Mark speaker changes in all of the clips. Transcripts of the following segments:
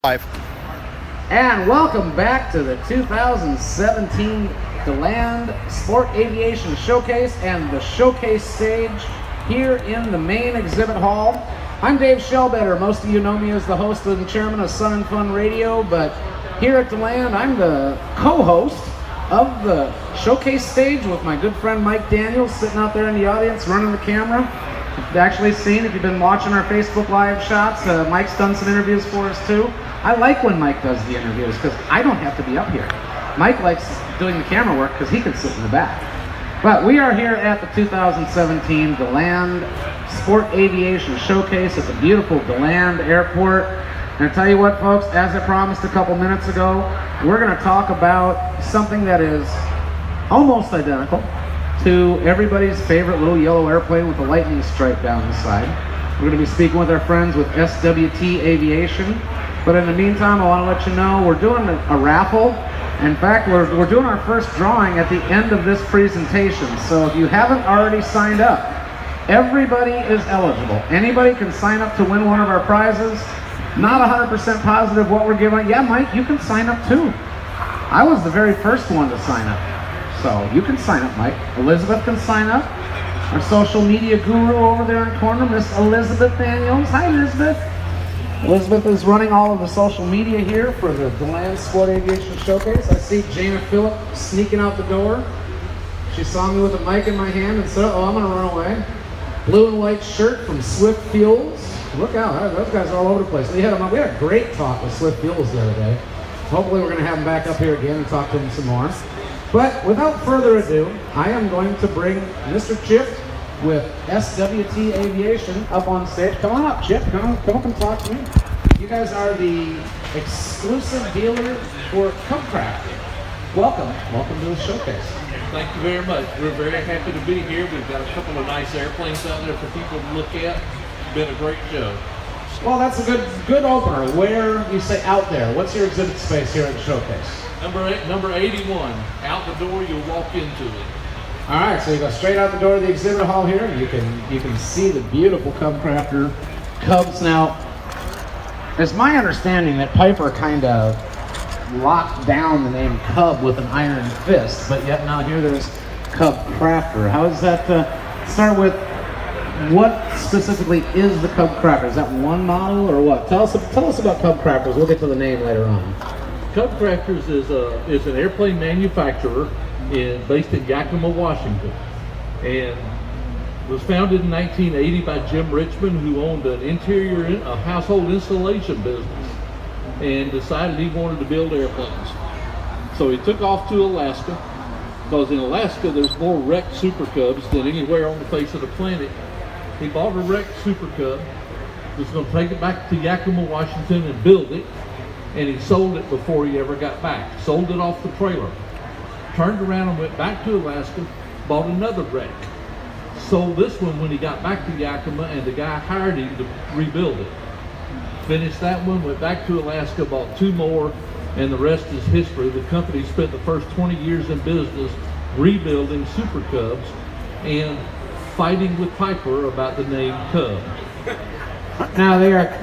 Speaker 1: And welcome back to the 2017 DeLand Sport Aviation Showcase and the showcase stage here in the main exhibit hall. I'm Dave Shallebetter. Most of you know me as the host and chairman of Sun and Fun Radio, but here at DeLand, I'm the co-host of the showcase stage with my good friend Mike Daniels sitting out there in the audience running the camera. You've actually seen, if you've been watching our Facebook Live shots, Mike's done some interviews for us too. I like when Mike does the interviews because I don't have to be up here. Mike likes doing the camera work because he can sit in the back. But we are here at the 2017 DeLand Sport Aviation Showcase at the beautiful DeLand Airport. And I tell you what, folks, as I promised a couple minutes ago, we're going to talk about something that is almost identical to everybody's favorite little yellow airplane with a lightning stripe down the side. We're going to be speaking with our friends with SWT Aviation. But in the meantime, I want to let you know we're doing a raffle. In fact, we're doing our first drawing at the end of this presentation. So if you haven't already signed up, everybody is eligible. Anybody can sign up to win one of our prizes. Not 100% positive what we're giving. Yeah, Mike, you can sign up too. I was the very first one to sign up. So you can sign up, Mike. Elizabeth can sign up. Our social media guru over there in the corner, Miss Elizabeth Daniels. Hi, Elizabeth. Elizabeth is running all of the social media here for the DeLand Sport Aviation Showcase. I see Jana Phillip sneaking out the door. She saw me with a mic in my hand and said, oh, I'm gonna run away. Blue and white shirt from Swift Fuels. Look out, those guys are all over the place. We had a great talk with Swift Fuels the other day. Hopefully we're gonna have them back up here again and talk to them some more. But without further ado, I am going to bring Mr. Chip with SWT Aviation up on stage. Come on up, Chip. Come up and talk to me. You guys are the exclusive dealer for CubCrafters. Welcome to the showcase.
Speaker 2: Thank you very much. We're very happy to be here. We've got a couple of nice airplanes out there for people to look at. It's been a great show.
Speaker 1: Well, that's a good opener. Where you say out there, what's your exhibit space here at the showcase?
Speaker 2: Number 81. Out the door, you'll walk into it.
Speaker 1: All right, so you go straight out the door of the exhibit hall here, and you can see the beautiful CubCrafter Cubs. Now, it's my understanding that Piper kind of locked down the name Cub with an iron fist, but yet now here there's CubCrafter. How does that start with? What specifically is the CubCrafter? Is that one model or what? Tell us about CubCrafters. We'll get to the name later on.
Speaker 2: CubCrafters is an airplane manufacturer based in Yakima, Washington, and was founded in 1980 by Jim Richmond, who owned a household installation business, and decided he wanted to build airplanes. So he took off to Alaska, because in Alaska there's more wrecked Super Cubs than anywhere on the face of the planet. He bought a wrecked Super Cub, was going to take it back to Yakima, Washington and build it, and he sold it before he ever got back. Sold it off the trailer. Turned around and went back to Alaska, bought another wreck. Sold this one when he got back to Yakima, and the guy hired him to rebuild it. Finished that one, went back to Alaska, bought two more, and the rest is history. The company spent the first 20 years in business rebuilding Super Cubs and fighting with Piper about the name Cub.
Speaker 1: Now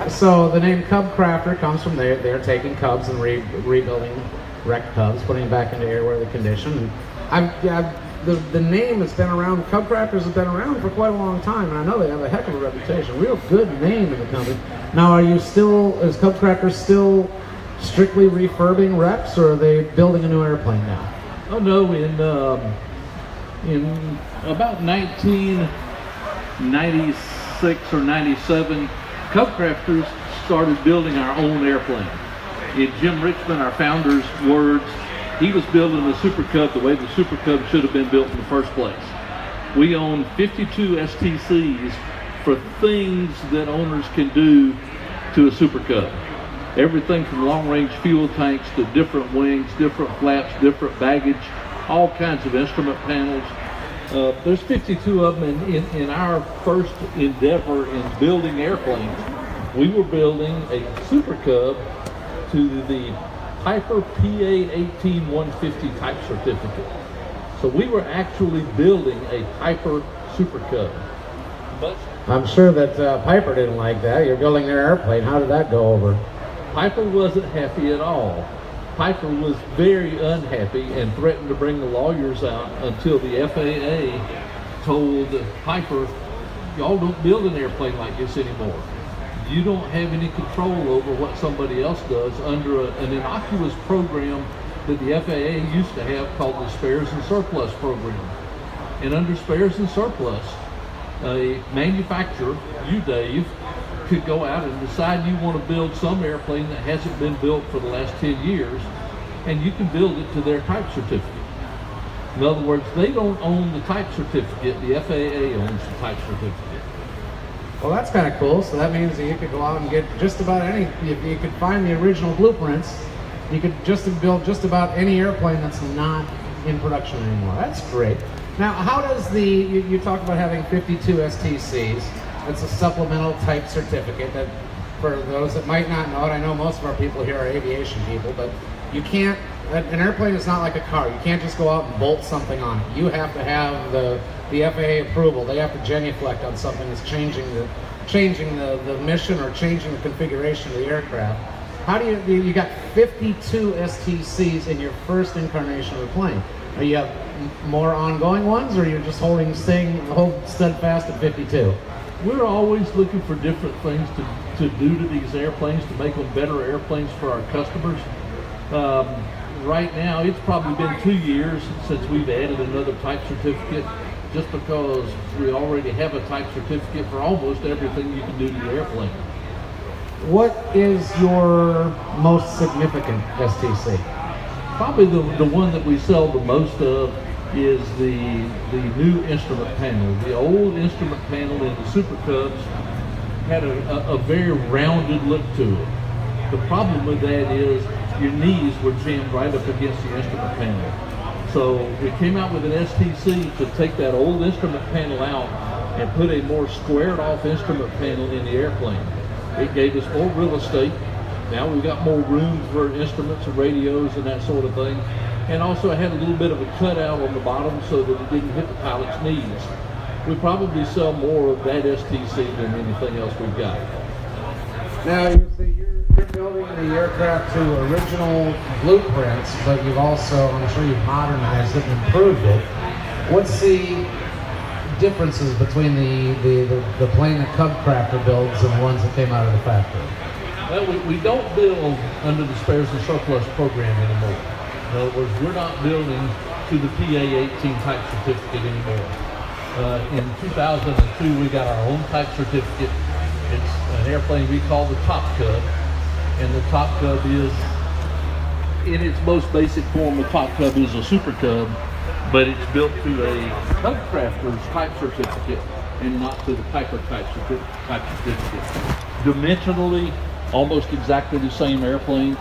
Speaker 1: so the name CubCrafter comes from they're taking Cubs and rebuilding wrecked Cubs, putting them back into airworthy condition. And the name has been around. CubCrafters has been around for quite a long time, and I know they have a heck of a reputation. Real good name in the company. Now, is CubCrafters still strictly refurbing wrecks, or are they building a new airplane now?
Speaker 2: Oh no, in about 1996 or 97, CubCrafters started building our own airplane. In Jim Richmond, our founder's words, he was building the Super Cub the way the Super Cub should have been built in the first place. We own 52 STCs for things that owners can do to a Super Cub. Everything from long-range fuel tanks to different wings, different flaps, different baggage, all kinds of instrument panels. There's 52 of them, and in our first endeavor in building airplanes, we were building a Super Cub to the Piper PA-18-150 type certificate. So we were actually building a Piper Super Cub. But
Speaker 1: I'm sure that Piper didn't like that. You're building their airplane. How did that go over?
Speaker 2: Piper wasn't happy at all. Piper was very unhappy and threatened to bring the lawyers out until the FAA told Piper, y'all don't build an airplane like this anymore. You don't have any control over what somebody else does under an innocuous program that the FAA used to have called the Spares and Surplus program. And under Spares and Surplus, a manufacturer, you Dave, could go out and decide you want to build some airplane that hasn't been built for the last 10 years, and you can build it to their type certificate. In other words, they don't own the type certificate, the FAA owns the type certificate.
Speaker 1: Well, that's kind of cool. So that means that you could go out and get just about any, if you could find the original blueprints, you could build just about any airplane that's not in production anymore. That's great. Now, how does you talk about having 52 STCs. That's a supplemental type certificate that, for those that might not know it, I know most of our people here are aviation people, but you can't, an airplane is not like a car. You can't just go out and bolt something on it. You have to have the FAA approval. They have to genuflect on something that's changing the mission or changing the configuration of the aircraft. How do you got 52 STCs in your first incarnation of the plane? Are you have more ongoing ones, or you're just hold steadfast at 52?
Speaker 2: We're always looking for different things to do to these airplanes to make them better airplanes for our customers. Right now, it's probably been 2 years since we've added another type certificate, just because we already have a type certificate for almost everything you can do to the airplane.
Speaker 1: What is your most significant STC?
Speaker 2: Probably the one that we sell the most of is the new instrument panel. The old instrument panel in the Super Cubs had a very rounded look to it. The problem with that is your knees were jammed right up against the instrument panel. So we came out with an STC to take that old instrument panel out and put a more squared off instrument panel in the airplane. It gave us more real estate. Now we've got more room for instruments and radios and that sort of thing. And also it had a little bit of a cutout on the bottom so that it didn't hit the pilot's knees. We probably sell more of that STC than anything else we've got.
Speaker 1: Now you see you're building the aircraft to original blueprints, but you've also, I'm sure you've modernized it and improved it. What's the differences between the plane that CubCrafter builds and the ones that came out of the factory?
Speaker 2: Well, we don't build under the Spares and Surplus program anymore. In other words, we're not building to the PA-18 type certificate anymore. In 2002, we got our own type certificate. It's an airplane we call the Top Cub, and the Top Cub is, in its most basic form, the Top Cub is a Super Cub, but it's built to a CubCrafters type certificate and not to the Piper type certificate. Dimensionally, almost exactly the same airplane.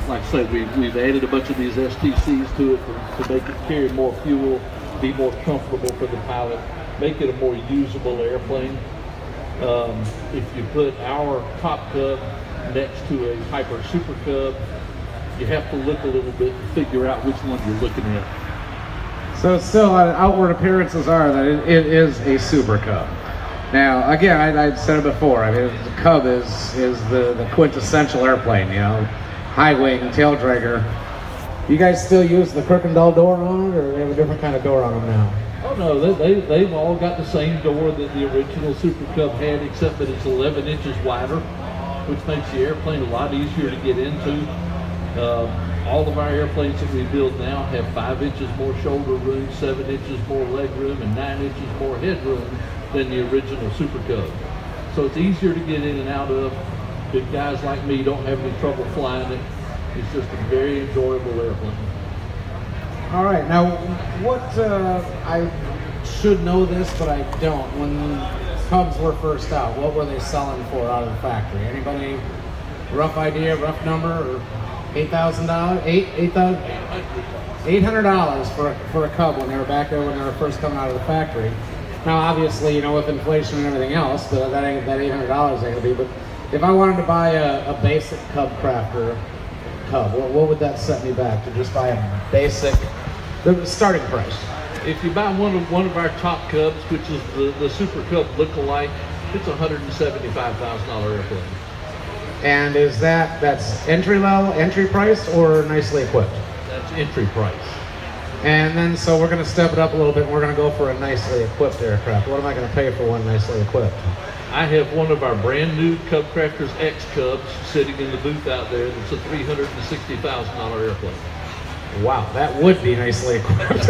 Speaker 2: Like I said, we've added a bunch of these STCs to it to make it carry more fuel, be more comfortable for the pilot, make it a more usable airplane. If you put our Top Cub next to a Piper Super Cub, you have to look a little bit to figure out which one you're looking at.
Speaker 1: So still, outward appearances are that it is a Super Cub. Now, again, I said it before. I mean, the Cub is the quintessential airplane. You know, high wing, tail dragger. You guys still use the Kirkendall door on it, or they have a different kind of door on them now?
Speaker 2: Oh no, they've all got the same door that the original Super Cub had, except that it's 11 inches wider, which makes the airplane a lot easier to get into. All of our airplanes that we build now have 5 inches more shoulder room, 7 inches more leg room, and 9 inches more headroom than the original Super Cub. So it's easier to get in and out of. Big guys like me don't have any trouble flying it. It's just a very enjoyable airplane.
Speaker 1: All right, now what, I should know this, but I don't. When Cubs were first out, what were they selling for out of the factory? Anybody, rough idea, rough number, or $8,000? $800 for a Cub when they were back there, when they were first coming out of the factory. Now, obviously, you know, with inflation and everything else, that $800 ain't gonna be. But if I wanted to buy a basic CubCrafter Cub, what would that set me back to just buy a basic, the starting price?
Speaker 2: If you buy one of our Top Cubs, which is the Super Cub look-alike, it's a $175,000 airplane.
Speaker 1: And is that's entry level, entry price, or nicely equipped?
Speaker 2: That's entry price.
Speaker 1: And then, so we're going to step it up a little bit, and we're going to go for a nicely equipped aircraft. What am I going to pay for one nicely equipped?
Speaker 2: I have one of our brand new CubCrafters X Cubs sitting in the booth out there. That's a $360,000 airplane.
Speaker 1: Wow, that would be nicely equipped.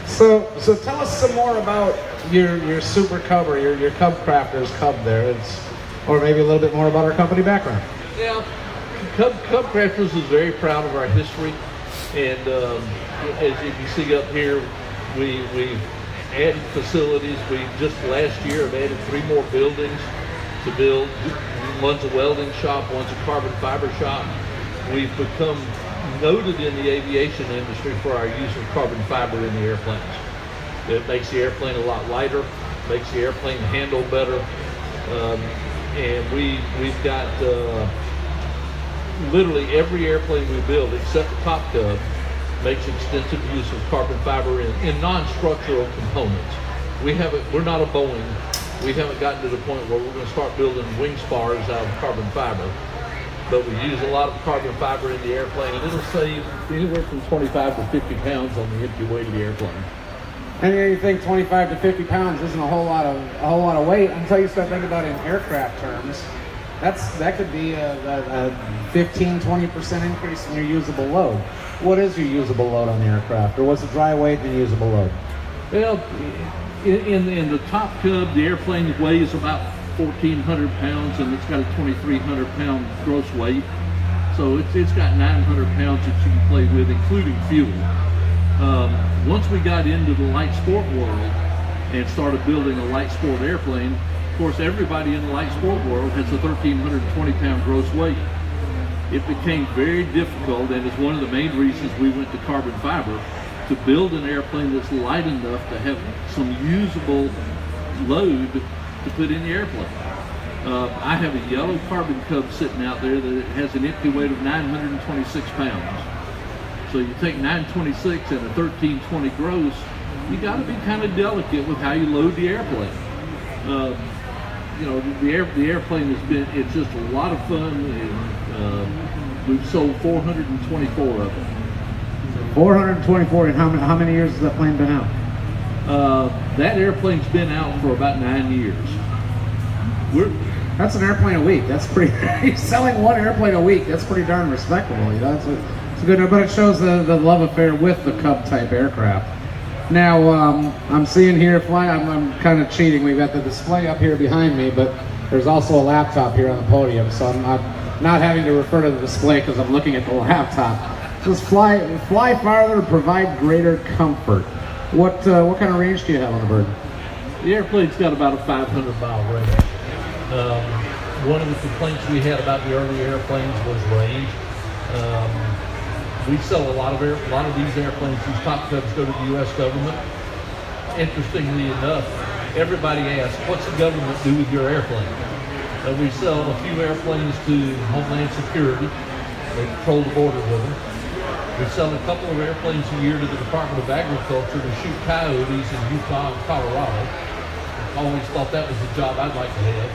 Speaker 1: So tell us some more about your Super Cub or your CubCrafters Cub there. Or maybe a little bit more about our company background.
Speaker 2: Yeah, CubCrafters is very proud of our history, and as you can see up here, we've added facilities. We just last year have added 3 more buildings to build. One's a welding shop, one's a carbon fiber shop. We've become noted in the aviation industry for our use of carbon fiber in the airplanes. It makes the airplane a lot lighter, makes the airplane handle better, and we've got literally every airplane we build except the Top Cub makes extensive use of carbon fiber in non-structural components. We're not a Boeing. We haven't gotten to the point where we're going to start building wing spars out of carbon fiber. But we use a lot of carbon fiber in the airplane, and it'll save anywhere from 25 to 50 pounds on the empty weight of the airplane.
Speaker 1: And you think 25 to 50 pounds isn't a whole lot of weight until you start thinking about it in aircraft terms. That could be a 15-20% increase in your usable load. What is your usable load on the aircraft, or what's the dry weight and the usable load?
Speaker 2: Well, in the Top Cub, the airplane weighs about 1,400 pounds, and it's got a 2,300 pound gross weight. So it's got 900 pounds that you can play with, including fuel. Once we got into the light sport world and started building a light sport airplane, of course, everybody in the light sport world has a 1,320 pound gross weight. It became very difficult, and it's one of the main reasons we went to carbon fiber, to build an airplane that's light enough to have some usable load to put in the airplane. I have a yellow Carbon Cub sitting out there that has an empty weight of 926 pounds. So you take 926 and a 1320 gross, you got to be kind of delicate with how you load the airplane. You know, the airplane it's just a lot of fun, and we've sold 424 of them.
Speaker 1: 424, and how many years has that plane been out?
Speaker 2: That airplane's been out for about 9 years.
Speaker 1: That's an airplane a week. That's pretty. You're selling one airplane a week. That's pretty darn respectable. You know, it's a good. But it shows the love affair with the Cub type aircraft. Now I'm seeing here I'm kind of cheating. We've got the display up here behind me, but there's also a laptop here on the podium, so I'm not having to refer to the display because I'm looking at the laptop. Just fly farther, provide greater comfort. What kind of range do you have on the bird?
Speaker 2: The airplane's got about a 500-mile range. One of the complaints we had about the early airplanes was range. We sell a lot of these airplanes. These Top Cubs go to the U.S. government. Interestingly enough, everybody asks, "What's the government do with your airplane?" We sell a few airplanes to Homeland Security. They patrol the border with them. We sell a couple of airplanes a year to the Department of Agriculture to shoot coyotes in Utah and Colorado. I always thought that was the job I'd like to have.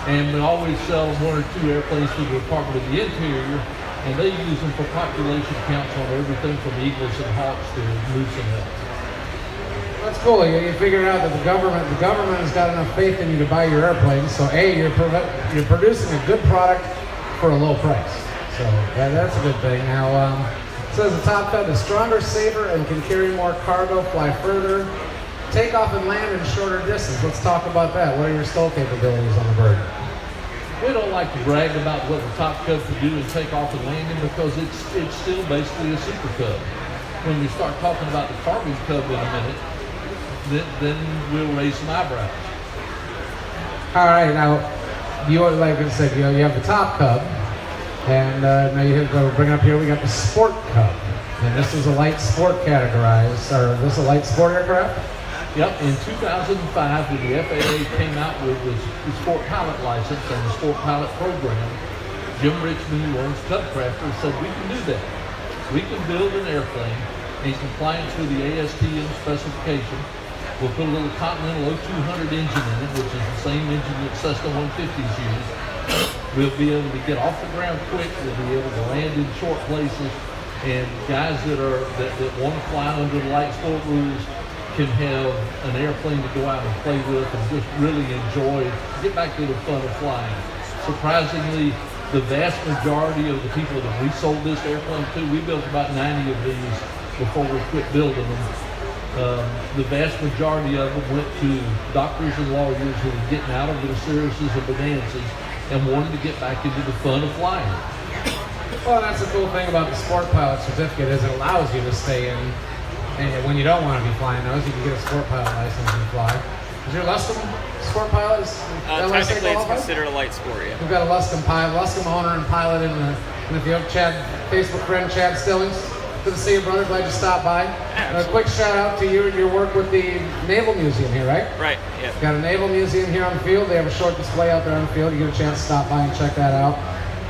Speaker 2: And we always sell 1 or 2 airplanes to the Department of the Interior, and they use them for population counts on everything from eagles and hawks to moose and elk.
Speaker 1: That's cool. You figure out that the government has got enough faith in you to buy your airplane. So you're producing a good product for a low price. So that's a good thing. Now it says the Top Cub is stronger, safer, and can carry more cargo, fly further, take off and land in shorter distance. Let's talk about that. What are your stow capabilities on the bird?
Speaker 2: We don't like to brag about what the Top Cub can do in takeoff and landing because it's still basically a Super Cub. When we start talking about the Carbon Cub in a minute, then we'll raise some eyebrows.
Speaker 1: All right, now like I said, you have the Top Cub, and now you have to bring up here. We got the Sport Cub, and this is a light sport categorized. Or this is a light sport aircraft?
Speaker 2: Yep. In 2005, when the FAA came out with the Sport Pilot license and the Sport Pilot program, Jim Richmond, who owns CubCrafters, said we can do that. We can build an airplane in compliance with the ASTM specification We'll put a little Continental 0200 engine in it, which is the same engine that Cessna 150s use. We'll be able to get off the ground quick. We'll be able to land in short places. And guys that want to fly under the light sport rules can have an airplane to go out and play with and just really enjoy, get back to the fun of flying. Surprisingly, the vast majority of the people that we sold this airplane to, we built about 90 of these before we quit building them. The vast majority of them went to doctors and lawyers who were getting out of their Cirruses and Bonanzas and wanted to get back into the fun of flying.
Speaker 1: Well, that's the cool thing about the Sport Pilot certificate is it allows you to stay in, and when you don't want to be flying those, you can get a Sport Pilot license and fly. Is your Luscombe Sport Pilot?
Speaker 3: Technically, it's considered a light sport, yeah.
Speaker 1: We've got a Luscombe pilot, Luscombe owner and pilot in the field. Chad, Facebook friend Chad Stillings. Good to see you, brother. Glad you stopped by. A quick shout out to you and your work with the Naval Museum here, right?
Speaker 3: Right, yeah.
Speaker 1: Got a Naval Museum here on the field. They have a short display out there on the field. You get a chance to stop by and check that out.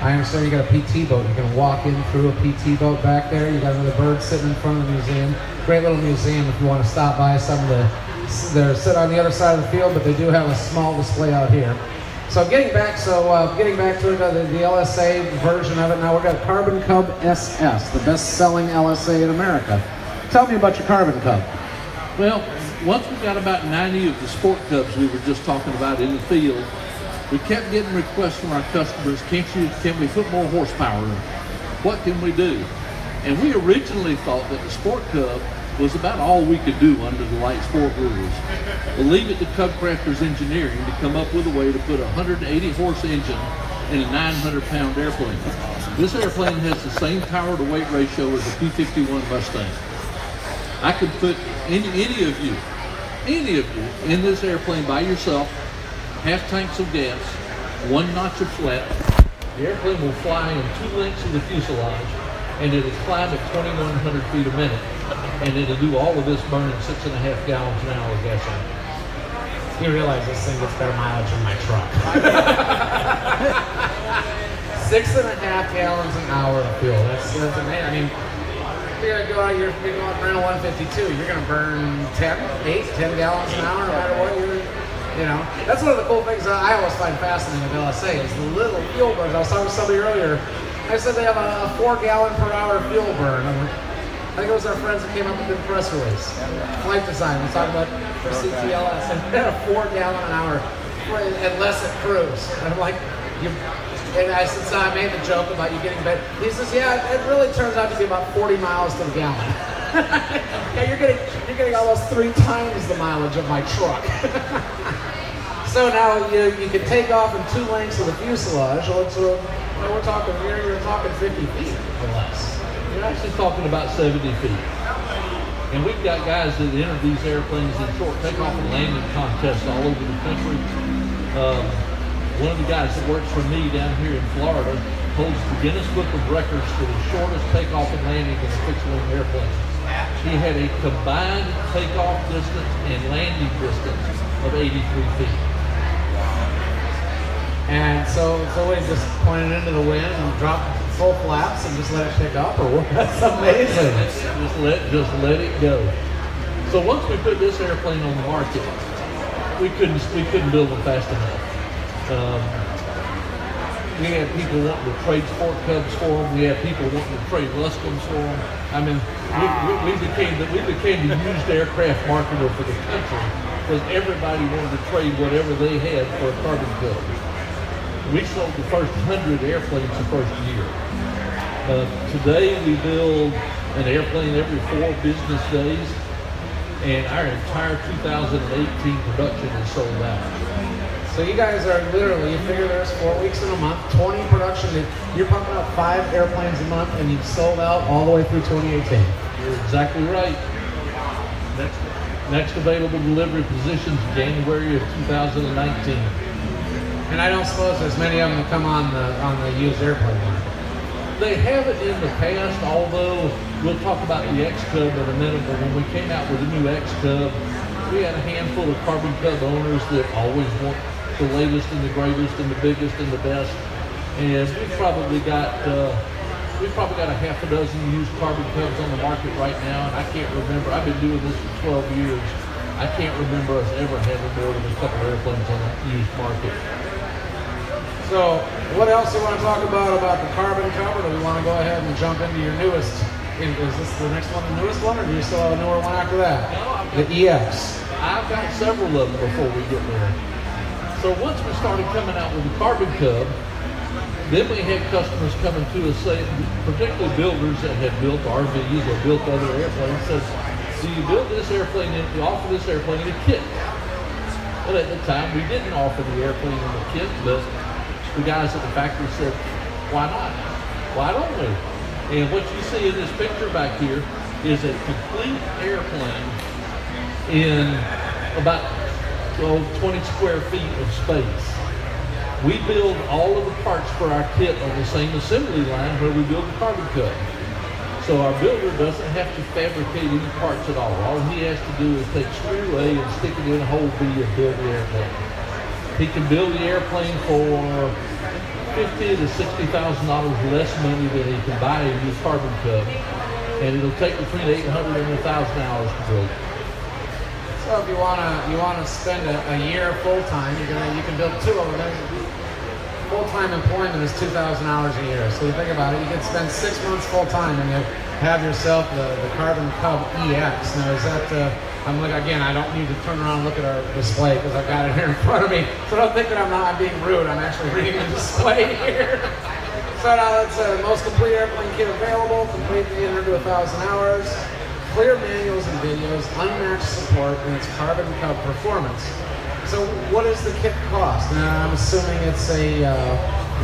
Speaker 1: I understand you got a PT boat. You can walk in through a PT boat back there. You got another bird sitting in front of the museum. Great little museum if you want to stop by. They're sit on the other side of the field, but they do have a small display out here. So getting back to it, the LSA version of it. Now we've got Carbon Cub SS, the best-selling LSA in America. Tell me about your Carbon Cub.
Speaker 2: Well, once we got about 90 of the Sport Cubs we were just talking about in the field, we kept getting requests from our customers, can we put more horsepower in? What can we do? And we originally thought that the Sport Cub was about all we could do under the light sport rules. We'll leave it to CubCrafters Engineering to come up with a way to put a 180 horse engine in a 900 pound airplane. This airplane has the same power to weight ratio as a P-51 Mustang. I could put any of you in this airplane by yourself, half tanks of gas, 1 notch of flat. The airplane will fly in 2 lengths of the fuselage, and it'll climb at 2,100 feet a minute, and it'll do all of this burning 6.5 gallons an hour of gasoline.
Speaker 1: You realize this thing gets better mileage than my truck. 6.5 gallons an hour of fuel. That's amazing. I mean, you're gonna go out, you're going to rent a 152. You're gonna burn 10 gallons an hour, no matter what you know. That's one of the cool things I always find fascinating with LSA is the little fuel burns. I was talking to somebody earlier. I said they have a 4 gallon per hour fuel burn. I think it was our friends that came up with the press release. Flight design. We talked about for CTLS and they had a 4 gallon an hour unless it cruise. And I'm like, and I said, so I made the joke about you getting better. He says, yeah, it really turns out to be about 40 miles to the gallon. Yeah, you're getting almost 3 times the mileage of my truck. So now you can take off in 2 lengths of the fuselage. So we're talking here. You're talking 50 feet or less.
Speaker 2: You're actually talking about 70 feet. And we've got guys that enter these airplanes in short takeoff and landing contests all over the country. One of the guys that works for me down here in Florida holds the Guinness Book of Records for the shortest takeoff and landing in a fixed-wing airplane. He had a combined takeoff distance and landing distance of 83 feet.
Speaker 1: And so we just pointed into the wind and dropped full flaps and just let it pick up, or what? That's amazing.
Speaker 2: Just let it go. So once we put this airplane on the market, we couldn't build them fast enough. We had people wanting to trade Sport Cubs for them. We had people wanting to trade Luscombes for them. I mean, we became the used aircraft marketer for the country because everybody wanted to trade whatever they had for a Carbon Cub. We sold the first 100 airplanes the first year. Today we build an airplane every 4 business days, and our entire 2018 production is sold out.
Speaker 1: So you guys are literally, you figure there's 4 weeks in a month, 20 production. You're pumping out 5 airplanes a month, and you've sold out all the way through 2018.
Speaker 2: You're exactly right. Next available delivery positions January of 2019.
Speaker 1: And I don't suppose there's many of them that come on the used airplane market.
Speaker 2: They haven't in the past, although we'll talk about the X-Cub in a minute, but when we came out with the new X-Cub, we had a handful of Carbon Cub owners that always want the latest and the greatest and the biggest and the best. And we've probably got a half a dozen used Carbon Cubs on the market right now, and I can't remember. I've been doing this for 12 years. I can't remember us ever having more than a couple airplanes on that used market.
Speaker 1: So, what else do you want to talk about the carbon cover? Do we want to go ahead and jump into your newest? Is this the next one, the newest one, or do you still have a newer one after that?
Speaker 2: No,
Speaker 1: the EX.
Speaker 2: I've got several of them before we get there. So once we started coming out with the carbon cub, then we had customers coming to us saying, particularly builders that had built RVs or built other airplanes, says, "Do you build this airplane? You offer this airplane in a kit?" Well, at the time, we didn't offer the airplane in a kit, but the guys at the factory said, "Why not? Why don't we?" And what you see in this picture back here is a complete airplane in about 20 square feet of space. We build all of the parts for our kit on the same assembly line where we build the carbon cub. So our builder doesn't have to fabricate any parts at all. All he has to do is take screw A and stick it in hole B and build the airplane. He can build the airplane for $50,000 to $60,000 less money than he can buy a used carbon cub, and it'll take between 800 and 1,000 hours to build.
Speaker 1: So if you wanna spend a year full time, you can build two of them. Full time employment is 2,000 hours a year. So you think about it, you can spend 6 months full time and you have yourself the Carbon Cub EX. Now is that? I'm like, again, I don't need to turn around and look at our display because I've got it here in front of me. So don't think that I'm being rude. I'm actually reading the display here. So now it's the most complete airplane kit available, complete 800 to 1,000 hours, clear manuals and videos, unmatched support, and it's Carbon Cub performance. So what does the kit cost? Now I'm assuming it's a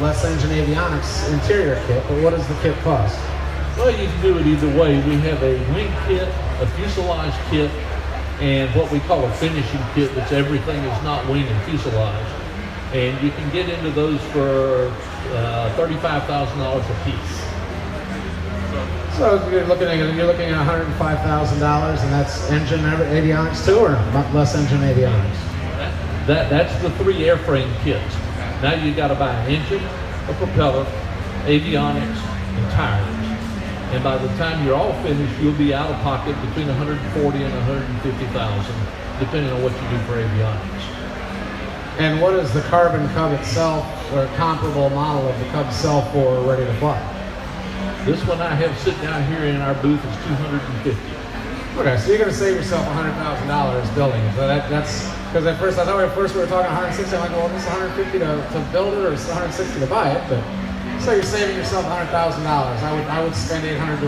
Speaker 1: less engine avionics interior kit, but what does the kit cost?
Speaker 2: Well, you can do it either way. We have a wing kit, a fuselage kit, and what we call a finishing kit, that's everything is not wing and fuselage. And you can get into those for $35,000 a piece.
Speaker 1: So you're looking at $105,000, and that's engine avionics too, or less engine avionics?
Speaker 2: That's the 3 airframe kits. Now you got to buy an engine, a propeller, avionics, and tires. And by the time you're all finished, you'll be out of pocket between $140,000 and $150,000, depending on what you do for avionics.
Speaker 1: And what is the Carbon Cub itself, or a comparable model of the Cub sell for ready to fly?
Speaker 2: This one I have sitting down here in our booth is $250,000.
Speaker 1: Okay, so you're going to save yourself $100,000 building it. So that's because at first I thought we were talking $160,000. I'm like, well, this is $150,000 to build it, or it's $160,000 to buy it, but. So you're saving yourself $100,000. I would spend $800 to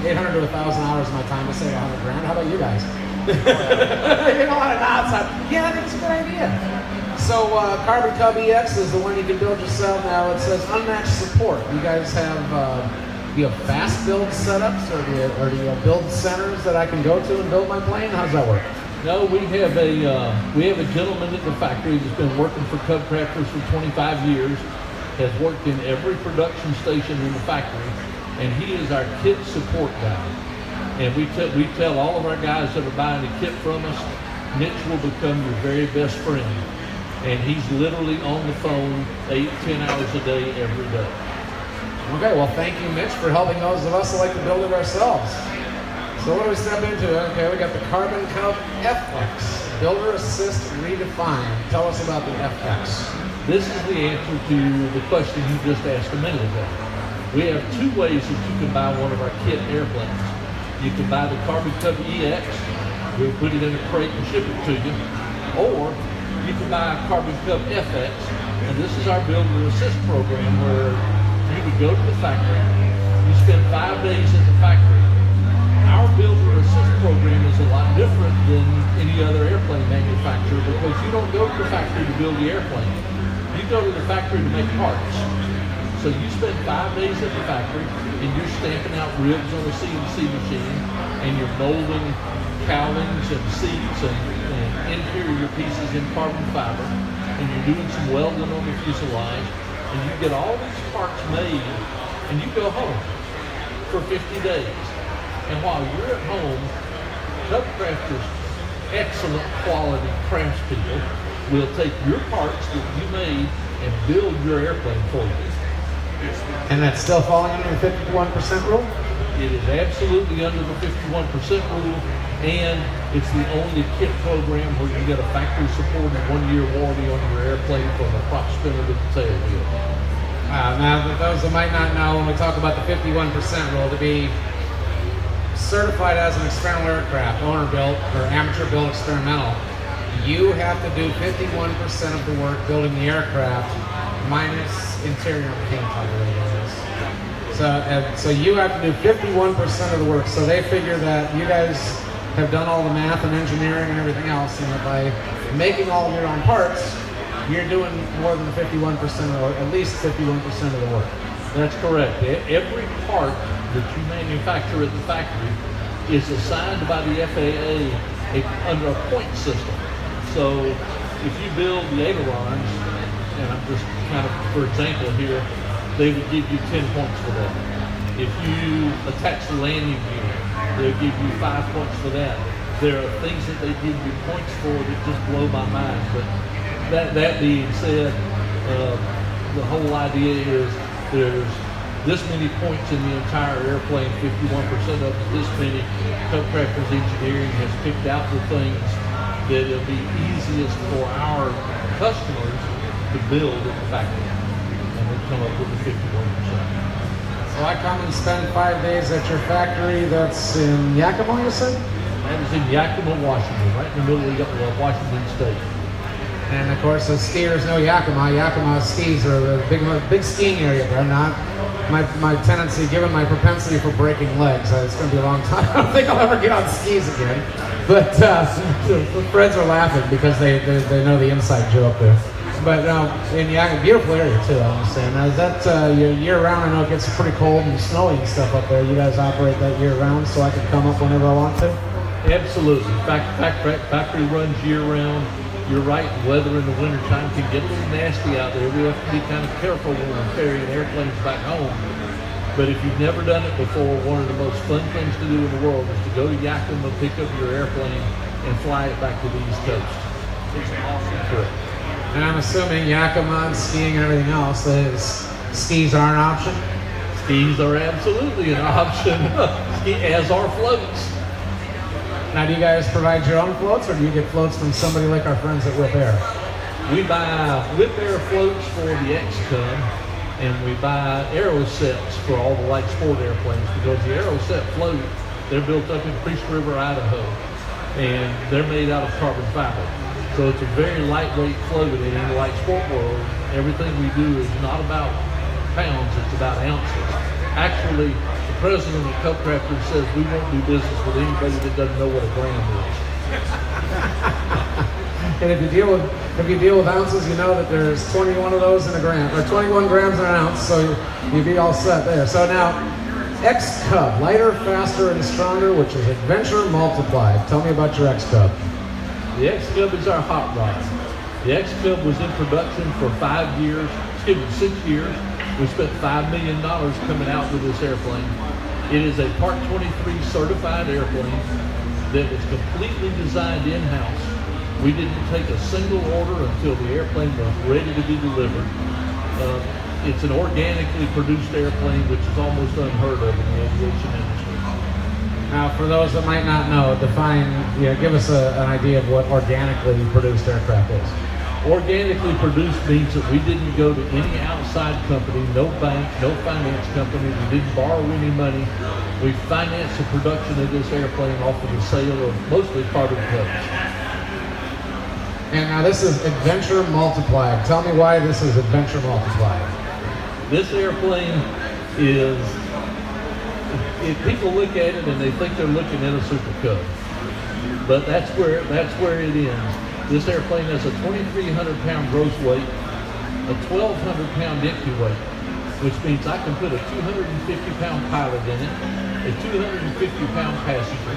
Speaker 1: $1,000 of my time to save $100,000. How about you guys? You know, a lot of nods. Yeah, I think it's a good idea. So Carbon Cub EX is the one you can build yourself. Now it says unmatched support. You guys have do you have fast build setups, or do you have build centers that I can go to and build my plane? How does that work?
Speaker 2: No, we have a gentleman at the factory that's been working for CubCrafters for 25 years. Has worked in every production station in the factory, and he is our kit support guy. And we tell all of our guys that are buying a kit from us, Mitch will become your very best friend. And he's literally on the phone 8-10 hours a day, every day.
Speaker 1: Okay, well, thank you, Mitch, for helping those of us that like to build it ourselves. So what do we step into? Okay, we got the Carbon Cub FX, Builder Assist Redefined. Tell us about the FX.
Speaker 2: This is the answer to the question you just asked a minute ago. We have 2 ways that you can buy one of our kit airplanes. You can buy the Carbon Cub EX, we'll put it in a crate and ship it to you, or you can buy a Carbon Cub FX, and this is our Builder Assist program where you would go to the factory, you spend 5 days at the factory. Our Builder Assist program is a lot different than any other airplane manufacturer because you don't go to the factory to build the airplane. You go to the factory to make parts. So you spend 5 days at the factory and you're stamping out ribs on a CNC machine, and you're molding cowlings and seats and interior pieces in carbon fiber, and you're doing some welding on the fuselage, and you get all these parts made, and you go home for 50 days. And while you're at home, CubCrafters, excellent quality craftspeople, will take your parts that you made and build your airplane for you.
Speaker 1: And that's still falling under the 51% rule?
Speaker 2: It is absolutely under the 51% rule, and it's the only kit program where you get a factory-supported 1-year warranty on your airplane from the prop spinner to the tail wheel.
Speaker 1: Now, those that might not know, when we talk about the 51% rule, to be certified as an experimental aircraft, owner-built or amateur-built experimental, you have to do 51% of the work building the aircraft minus interior paint, I believe it is. So you have to do 51% of the work. So they figure that you guys have done all the math and engineering and everything else, and that by making all of your own parts, you're doing more than 51% or at least 51% of the work.
Speaker 2: That's correct. Every part that you manufacture at the factory is assigned by the FAA under a point system. So if you build the ailerons, and I'm just kind of, for example here, they would give you 10 points for that. If you attach the landing gear, they'll give you 5 points for that. There are things that they give you points for that just blow my mind. But that being said, the whole idea is there's this many points in the entire airplane, 51% of this many. CubCrafters Engineering has picked out the things that it'll be easiest for our customers to build at the factory. And we come up with the 51%.
Speaker 1: So I come and spend 5 days at your factory that's in Yakima, you said?
Speaker 2: That is in Yakima, Washington, right in the middle of Washington State.
Speaker 1: And of course, as skiers know Yakima. Yakima skis are a big skiing area there. Not my tendency, given my propensity for breaking legs, it's going to be a long time. I don't think I'll ever get on skis again. But the friends are laughing because they know the inside joke there. But in Yakima, beautiful area too, I understand. Now, is that year-round? I know it gets pretty cold and snowy and stuff up there. You guys operate that year-round, so I can come up whenever I want to?
Speaker 2: Absolutely. Factory runs year-round. You're right, weather in the wintertime can get a little nasty out there. We have to be kind of careful when we're ferrying airplanes back home. But if you've never done it before, one of the most fun things to do in the world is to go to Yakima, pick up your airplane, and fly it back to the East Coast. It's an awesome trip.
Speaker 1: And I'm assuming Yakima and skiing and everything else, skis are an option?
Speaker 2: Skis are absolutely an option, as are floats.
Speaker 1: Now, do you guys provide your own floats, or do you get floats from somebody like our friends at Whip Air?
Speaker 2: We buy Whip Air floats for the X-Cub, and we buy aero sets for all the light sport airplanes, because the aero set float, they're built up in Priest River, Idaho, and they're made out of carbon fiber. So it's a very lightweight float, and in the light sport world, everything we do is not about pounds, it's about ounces. Actually, the president of CubCrafters says we won't do business with anybody that doesn't know what a gram is.
Speaker 1: And if you deal with ounces, you know that there's 21 of those in a gram, or 21 grams in an ounce, so you'd be all set there. So now, X-Cub, lighter, faster, and stronger, which is adventure multiplied. Tell me about your X-Cub.
Speaker 2: The X-Cub is our hot rod. The X-Cub was in production for 6 years. We spent $5 million coming out with this airplane. It is a Part 23 certified airplane that was completely designed in-house. We didn't take a single order until the airplane was ready to be delivered. It's an organically produced airplane, which is almost unheard of in the aviation industry.
Speaker 1: Now, for those that might not know, give us an idea of what organically produced aircraft is.
Speaker 2: Organically produced means that we didn't go to any outside company, no bank, no finance company. We didn't borrow any money. We financed the production of this airplane off of the sale of mostly carbon credits.
Speaker 1: And now this is adventure multiplied. Tell me why this is adventure multiplied.
Speaker 2: This airplane is, if people look at it and they think they're looking at a Super Cub, but that's where it ends. This airplane has a 2,300-pound gross weight, a 1,200-pound empty weight, which means I can put a 250-pound pilot in it, a 250-pound passenger,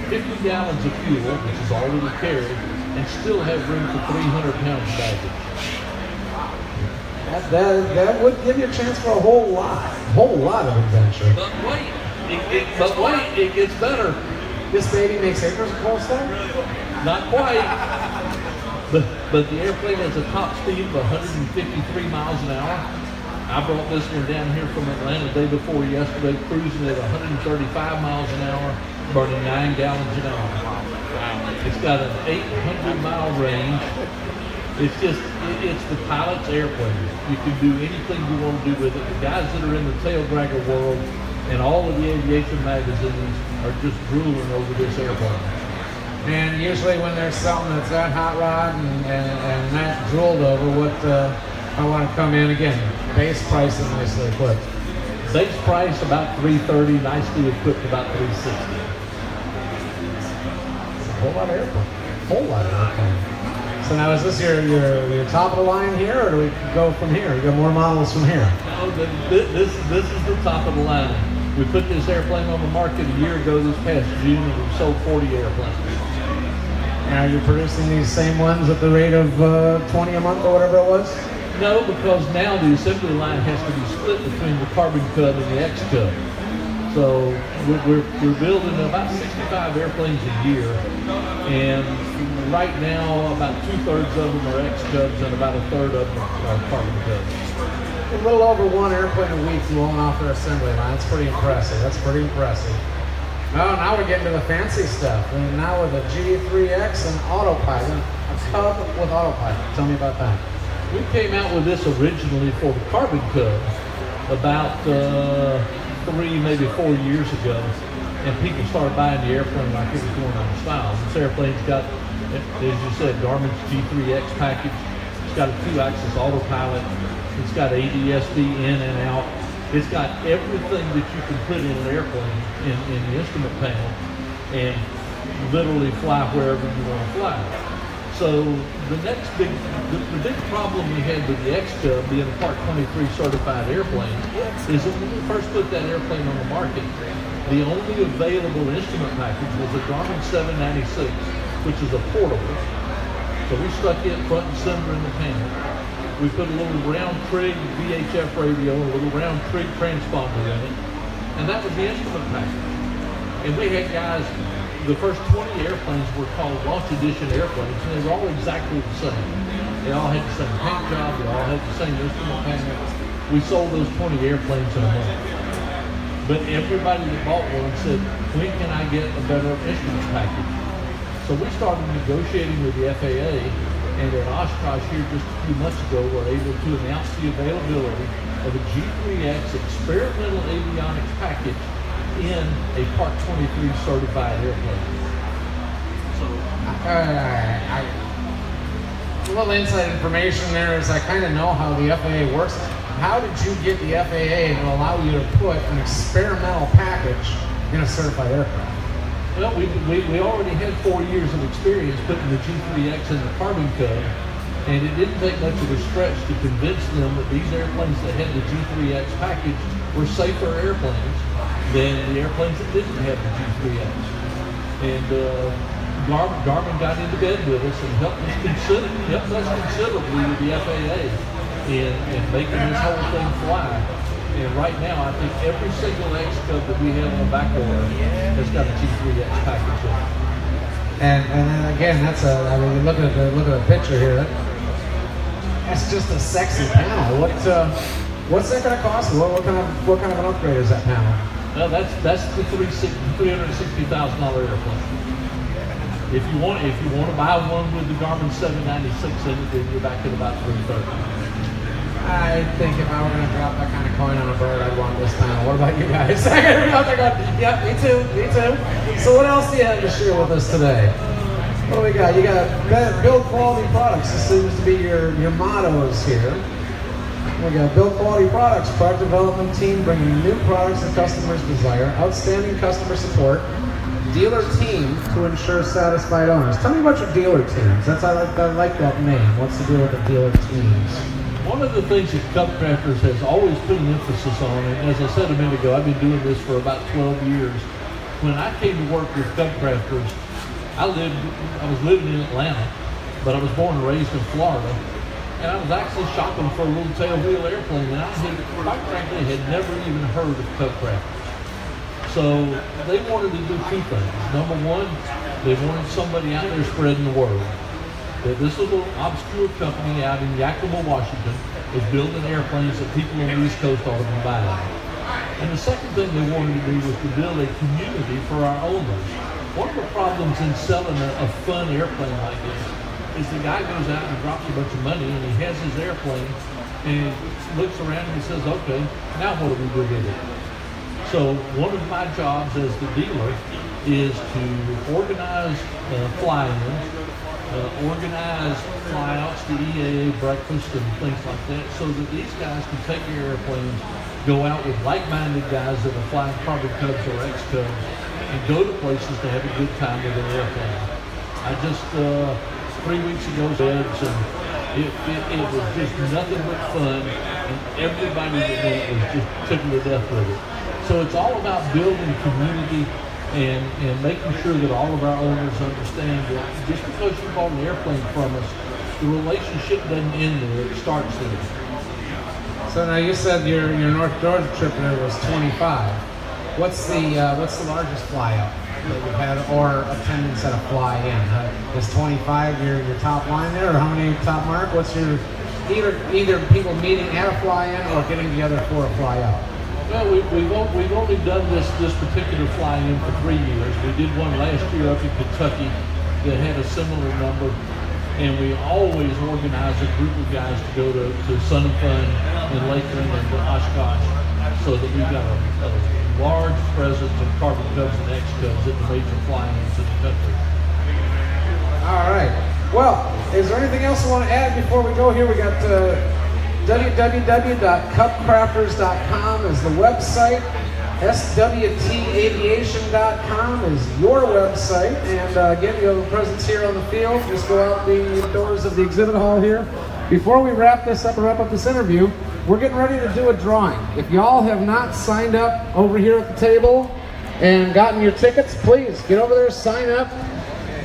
Speaker 2: 50 gallons of fuel, which is all we would carry, and still have room for 300 pounds of baggage.
Speaker 1: That would give you a chance for a whole lot of adventure.
Speaker 2: But wait, it gets better.
Speaker 1: This baby makes acres of coleslaw?
Speaker 2: Not quite. But the airplane has a top speed of 153 miles an hour. I brought this one down here from Atlanta the day before yesterday, cruising at 135 miles an hour, burning 9 gallons an hour. Wow. It's got an 800-mile range. It's just, it's the pilot's airplane. You can do anything you want to do with it. The guys that are in the tail dragger world and all of the aviation magazines are just drooling over this airplane.
Speaker 1: And usually when there's something that's that hot rod and that drooled over, what I want to come in again, base price is nicely equipped.
Speaker 2: Base price about $330, nicely equipped about $360.
Speaker 1: A whole lot of airplane. Whole lot of airplane. So now is this your top of the line here, or do we go from here? You got more models from here?
Speaker 2: No, this is the top of the line. We put this airplane on the market a year ago this past June, and we've sold 40 airplanes.
Speaker 1: And are you producing these same ones at the rate of 20 a month or whatever it was?
Speaker 2: No, because now the assembly line has to be split between the Carbon Cub and the X Cub. So we're building about 65 airplanes a year, and right now about 2/3 of them are X Cubs and about 1/3 of them are Carbon Cubs.
Speaker 1: A little over 1 airplane a week rolling off their assembly line. That's pretty impressive. That's pretty impressive. Oh, now we're getting to the fancy stuff. And now with a G3X and autopilot, a Cub with autopilot. Tell me about that.
Speaker 2: We came out with this originally for the Carbon Cub about 3, maybe 4 years ago, and people started buying the airplane like it was going out of style. This airplane's got, as you said, Garmin's G3X package. It's got a 2-axis autopilot. It's got ADSB in and out. It's got everything that you can put in an airplane in the instrument panel and literally fly wherever you want to fly. So the big problem we had with the X Cub being a Part 23 certified airplane is that when we first put that airplane on the market, the only available instrument package was a Garmin 796, which is a portable. So we stuck it front and center in the panel. We put a little round trig VHF radio, a little round trig transponder in it, and that was the instrument package. And we had guys, the first 20 airplanes were called Launch Edition airplanes, and they were all exactly the same. They all had the same paint job, they all had the same instrument panel. We sold those 20 airplanes in a month. But everybody that bought one said, when can I get a better instrument package? So we started negotiating with the FAA, and at Oshkosh here just a few months ago, we're able to announce the availability of a G3X experimental avionics package in a Part 23 certified airplane. So,
Speaker 1: a little inside information there is I kind of know how the FAA works. How did you get the FAA to allow you to put an experimental package in a certified aircraft?
Speaker 2: Well, we already had 4 years of experience putting the G3X in the Carbon Cub, and it didn't take much of a stretch to convince them that these airplanes that had the G3X package were safer airplanes than the airplanes that didn't have the G3X. And Garmin got into bed with us and helped us considerably with the FAA in making this whole thing fly. And right now, I think every single X Cub that we have on back order has got a G3X package in it.
Speaker 1: And then again, that's I mean, look at the picture here. That's just a sexy panel. What's that going to cost? What kind of an upgrade is that panel?
Speaker 2: Well, that's the $360,000 airplane. If you want to buy one with the Garmin 796 in it, then you're back at about $330,000.
Speaker 1: I think if I were going to drop that kind of coin on a bird, I'd want this panel. What about you guys? I got to be out there going, yep, me too. So what else do you have to share with us today? What do we got? You got build quality products. This seems to be your mottos here. We got build quality products, product development team bringing new products that customers desire, outstanding customer support, dealer team to ensure satisfied owners. Tell me about your dealer teams. I like that name. What's the deal with the dealer teams?
Speaker 2: One of the things that CubCrafters has always put an emphasis on, and as I said a minute ago, I've been doing this for about 12 years. When I came to work with CubCrafters, I was living in Atlanta, but I was born and raised in Florida, and I was actually shopping for a little tail wheel airplane, and quite frankly, had never even heard of CubCrafters. So they wanted to do two things. Number one, they wanted somebody out there spreading the word. that this little obscure company out in Yakima, Washington was building airplanes that people on the East Coast ought to be buying. And the second thing they wanted to do was to build a community for our owners. One of the problems in selling a fun airplane like this is the guy goes out and drops a bunch of money and he has his airplane and he looks around and he says, okay, now what do we do with it? So one of my jobs as the dealer is to organize fly-ins, organize flyouts to EAA breakfast and things like that, so that these guys can take their airplanes, go out with like-minded guys that are flying Carbon Cubs or X-Cubs, and go to places to have a good time with their airplane. I just 3 weeks ago beds, and it was just nothing but fun, and everybody that went was just tickled to death with it. So it's all about building community and making sure that all of our owners understand that just because you bought an airplane from us, the relationship doesn't end there, it starts there.
Speaker 1: So now you said your North Georgia trip there was 25. What's the largest flyout that you've had, or attendance at a fly-in? Is 25 your top line there, or how many top mark? What's your either people meeting at a fly-in or getting together for a fly-out?
Speaker 2: Well, we've only done this particular fly-in for 3 years. We did one last year up in Kentucky that had a similar number, and we always organize a group of guys to go to Sun and Fun in Lakeland and Oshkosh, so that we've got a large presence of Carbon Cubs and X-Cubs at the major fly-ins in the country.
Speaker 1: All right. Well, is there anything else you want to add before we go here? We got www.CubCrafters.com is the website. SWTAviation.com is your website. And again, you have a presence here on the field. Just go out the doors of the exhibit hall here. Before we wrap this up and wrap up this interview, we're getting ready to do a drawing. If y'all have not signed up over here at the table and gotten your tickets, please get over there, sign up,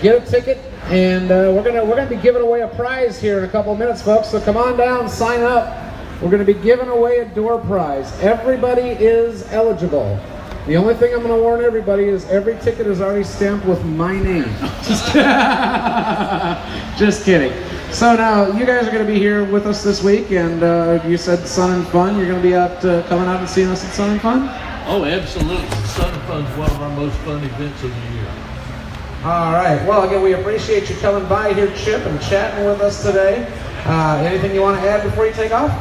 Speaker 1: get a ticket. And we're gonna be giving away a prize here in a couple of minutes, folks. So come on down, sign up. We're gonna be giving away a door prize. Everybody is eligible. The only thing I'm gonna warn everybody is every ticket is already stamped with my name. Just kidding. So now you guys are gonna be here with us this week, and you said Sun and Fun. You're gonna be out coming out and seeing us at Sun and Fun?
Speaker 2: Oh, absolutely. Sun and Fun's one of our most fun events of the year.
Speaker 1: All right. Well, again, we appreciate you coming by here, Chip, and chatting with us today. Anything you want to add before you take off?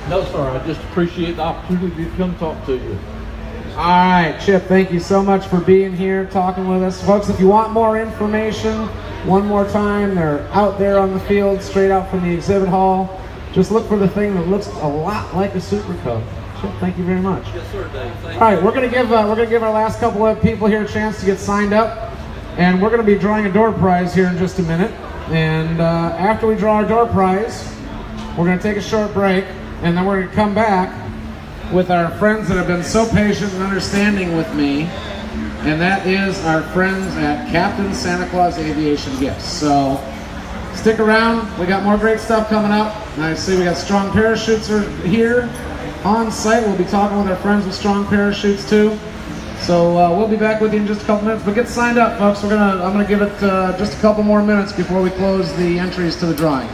Speaker 2: No, sir. I just appreciate the opportunity to come talk to you.
Speaker 1: All right, Chip, thank you so much for being here, talking with us. Folks, if you want more information, one more time, they're out there on the field, straight out from the exhibit hall. Just look for the thing that looks a lot like a Super Cub. Chip, thank you very much.
Speaker 2: Yes, sir, Dave. Thank you.
Speaker 1: All right, we're gonna give our last couple of people here a chance to get signed up. And we're going to be drawing a door prize here in just a minute. And after we draw our door prize, we're going to take a short break, and then we're going to come back with our friends that have been so patient and understanding with me. And that is our friends at Captain Santa Claus Aviation Gifts. So stick around. We got more great stuff coming up. I see we got Strong Parachutes are here on site. We'll be talking with our friends with Strong Parachutes too. So we'll be back with you in just a couple minutes, but get signed up, folks. I'm gonna give it just a couple more minutes before we close the entries to the drawing.